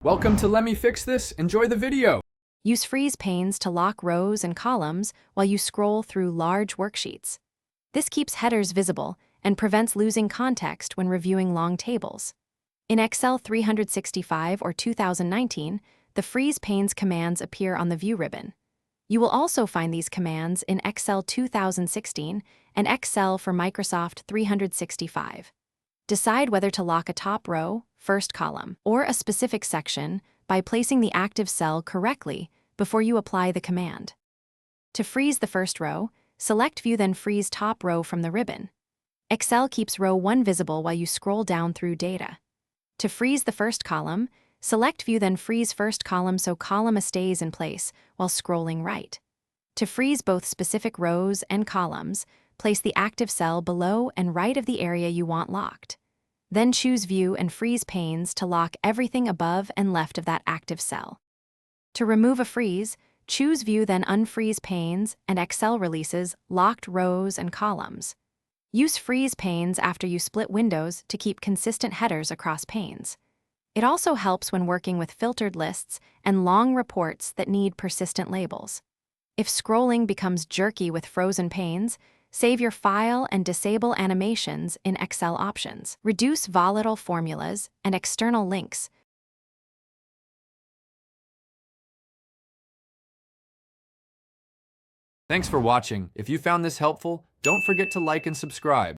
Welcome to Let Me Fix This. Enjoy the video. Use freeze panes to lock rows and columns while you scroll through large worksheets. This keeps headers visible and prevents losing context when reviewing long tables. In Excel 365 or 2019, the freeze panes commands appear on the View ribbon. You will also find these commands in Excel 2016 and Excel for Microsoft 365. Decide whether to lock a top row, first column, or a specific section by placing the active cell correctly before you apply the command. To freeze the first row, select View then freeze top row from the ribbon. Excel keeps row 1 visible while you scroll down through data. To freeze the first column, select View then freeze first column so column A stays in place while scrolling right. To freeze both specific rows and columns, place the active cell below and right of the area you want locked. Then choose View and freeze panes to lock everything above and left of that active cell. To remove a freeze, choose View then unfreeze panes and Excel releases locked rows and columns. Use freeze panes after you split windows to keep consistent headers across panes. It also helps when working with filtered lists and long reports that need persistent labels. If scrolling becomes jerky with frozen panes, save your file and disable animations in Excel options. Reduce volatile formulas and external links. Thanks for watching. If you found this helpful, don't forget to like and subscribe.